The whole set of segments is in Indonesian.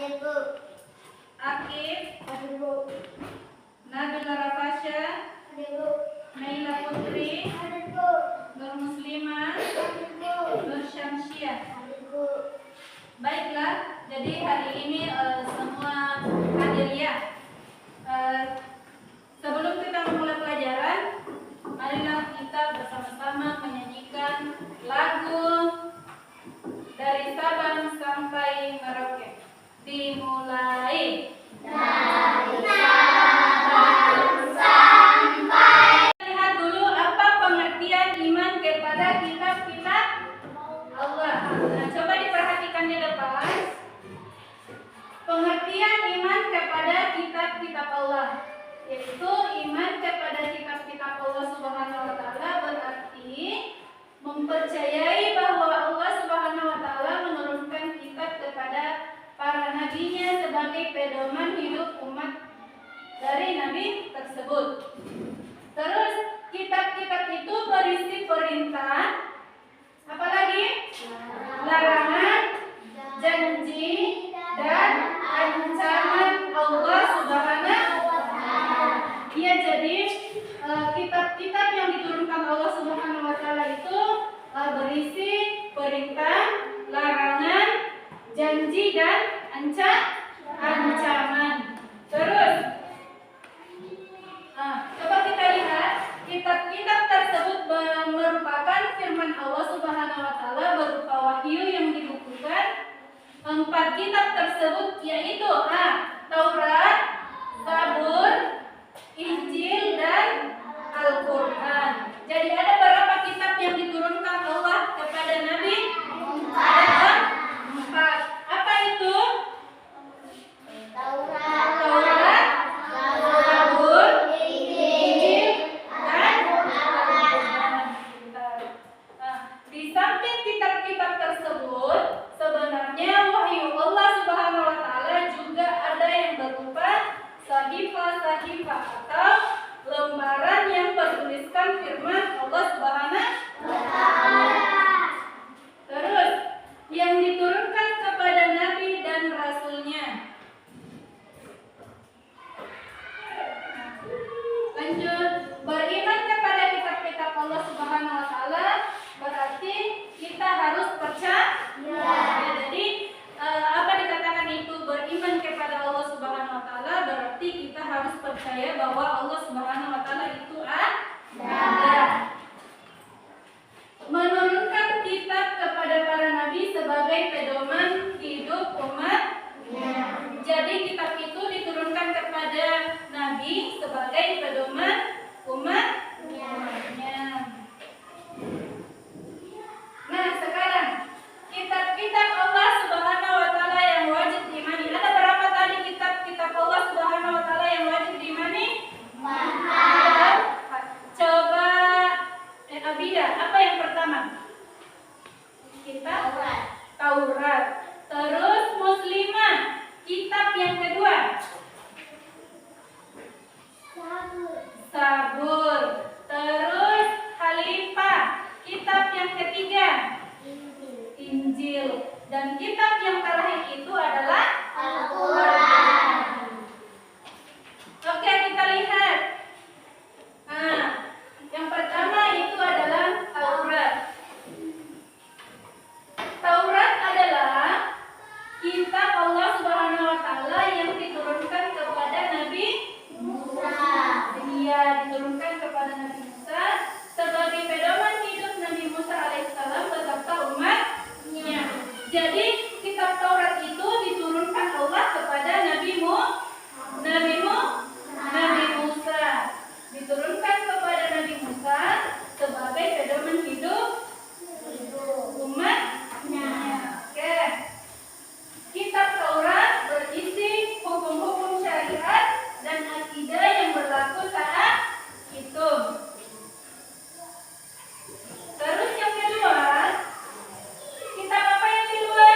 Hadir, Bu. Akif, Hadir, Bu. Nabila Rafasya, Hadir, Bu. Naila Putri, Hadir, Bu. Nur Muslimah, Hadir, Bu. Nur Syamsiah. Hadir, Bu. Baiklah, jadi hari ini semua hadir ya. Sebelum kita memulai pelajaran, marilah kita bersama-sama menyanyikan lagu dari Sabang sampai Merauke. Dimulai. Lihat dulu apa pengertian iman kepada kitab-kitab Allah. Nah, coba diperhatikan di depan. Pengertian iman kepada kitab-kitab Allah, yaitu iman kepada kitab-kitab Allah Subhanahu wa taala berarti mempercayai bahwa Allah Subhanahu wa taala menurunkan kitab kepada para nabinya sebagai pedoman hidup umat dari nabi tersebut. Terus kitab-kitab itu berisi perintah, apalagi larangan, janji, dan ancaman Allah Subhanahu wa taala. Iya, jadi kitab-kitab yang diturunkan Allah Subhanahu wa taala itu berisi perintah, larangan, janji, dan ancaman. Terus coba kita lihat kitab-kitab tersebut merupakan firman Allah Subhanahu wa taala berupa wahyu yang dibukukan. 4 kitab tersebut yaitu Taurat, Zabur, Injil, dan Al-Quran. Jadi ada berapa kitab yang diturunkan Allah kepada Nabi? 4. Apa itu? Taurat, Zabur, Injil, dan Al-Quran. Di samping kitab-kitab tersebut, sebenarnya wahyu Allah Subhanahu wa taala juga ada yang berupa sahifah-sahifah atau lembaran yang bertuliskan firman Allah Subhanahu wa taala. Terus yang diturunkan kepada nabi dan rasulnya. Lanjut, beriman kepada kitab-kitab Allah Subhanahu wa taala berarti kita harus percaya. Jadi apa dikatakan itu beriman kepada Allah Subhanahu wa taala berarti kita harus percaya bahwa Allah Subhanahu wa taala itu ada. Menurunkan kitab kepada para nabi sebagai pedoman hidup umatnya. Jadi kitab itu diturunkan kepada nabi sebagai pedoman umatnya. Nah, sekarang kitab-kitab Allah Subhanahu wa taala yang wajib diimani. Ada berapa tadi kitab-kitab Allah Subhanahu wa taala yang wajib diimani? 4. Coba Abida, apa yang pertama? Kitab Taurat. Terus Muslimah, kitab yang kedua? Zabur. Terus Khalifah, kitab yang ketiga? Injil. Dan kitab yang terakhir itu adalah Al-Quran. Oke, kita lihat. Yang pertama itu adalah Taurat. Taurat adalah kitab Allah Subhanahu wa taala yang diturunkan kepada Nabi Musa. Dia diturunkan kepada Nabi Musa sebagai pedoman hidup Nabi Musa alaihissalam beserta umatnya. Jadi kitab Taurat itu diturunkan Allah kepada Nabi Musa. Diturunkan kepada Nabi Musa sebagai pedoman hidup umatnya. Oke. Kitab Taurat berisi hukum-hukum syariat dan akidah yang berlaku saat itu. Terus yang kedua, kitab apa yang kedua?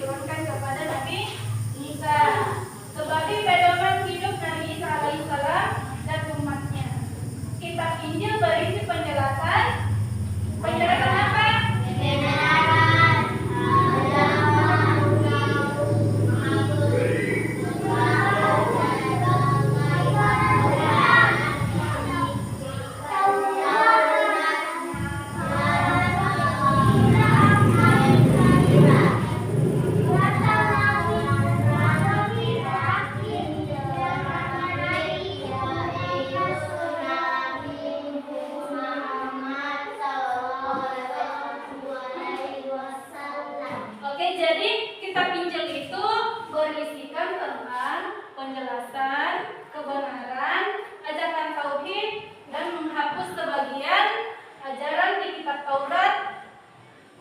diturunkan kepada Nabi Isa sebagai pedoman hidup Nabi Isa alaihissalam dan umatnya. Kitab Injil berisi penjelasan apa? Jadi kitab Injil itu berisikan tentang penjelasan, kebenaran, ajaran tauhid dan menghapus sebagian ajaran di kitab Taurat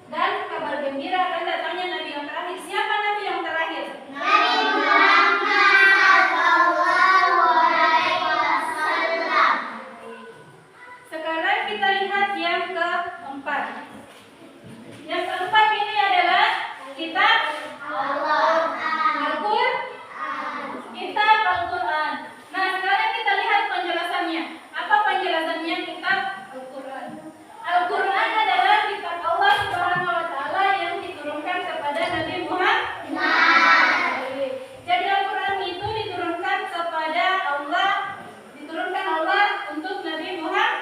dan kabar gembira akan datangnya Nabi yang terakhir. Siapa Nabi yang terakhir? Nabi Muhammad sallallahu alaihi wasallam. Sekarang kita lihat yang keempat. Yang keempat ini adalah kitab Al-Quran. Nah, sekarang kita lihat penjelasannya. Apa penjelasannya kitab Al-Quran? Al-Quran adalah kitab Allah Subhanahu wa taala yang diturunkan kepada Nabi Muhammad. Jadi Al-Quran itu diturunkan Allah untuk Nabi Muhammad.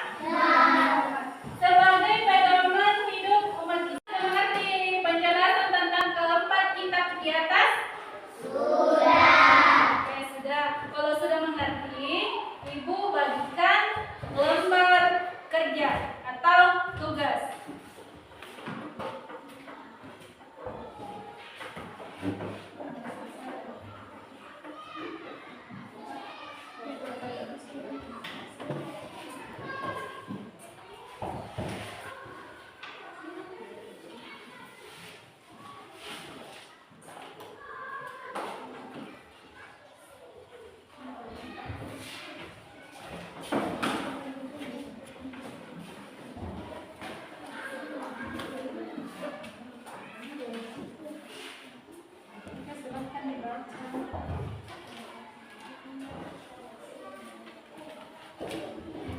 Sebagai pedoman hidup umat Islam. Mengerti penjelasan tentang keempat kitab di atas? Sudah. Oke, sudah. Kalau sudah mengerti, Ibu bagikan lembar kerja atau tugas.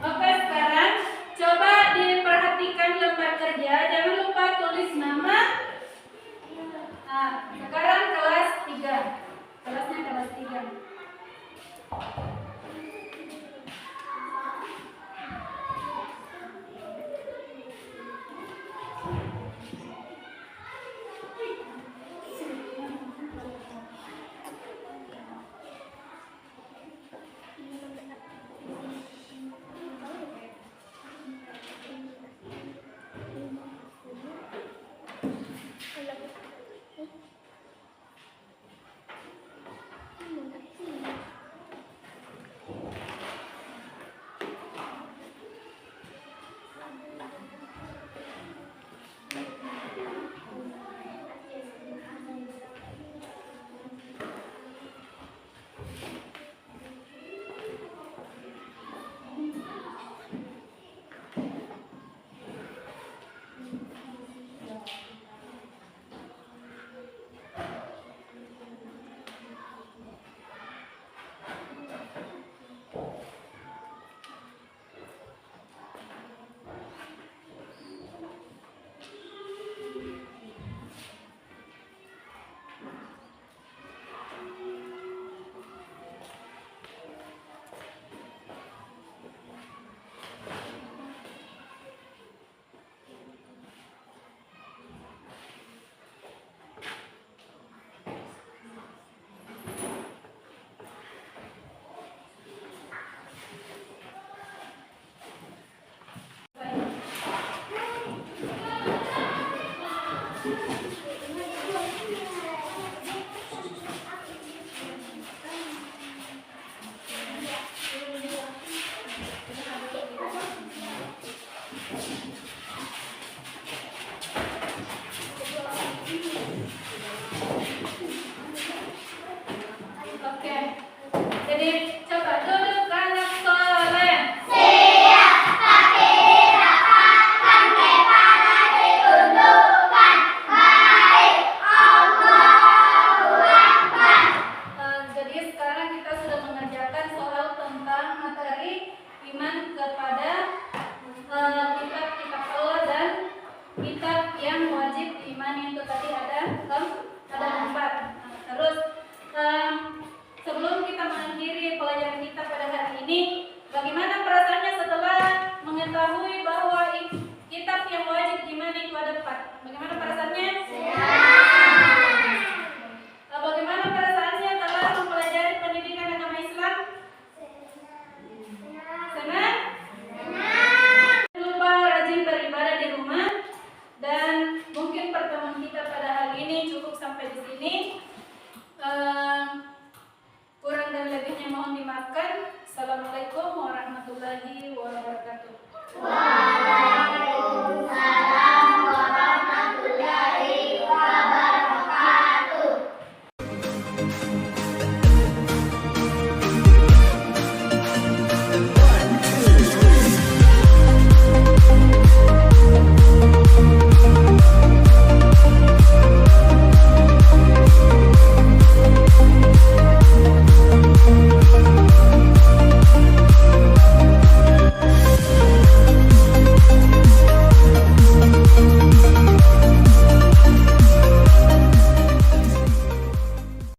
Oke, sekarang coba diperhatikan lembar kerja. Jangan lupa tulis nama. Nah, sekarang kelas 3. Kelasnya kelas 3.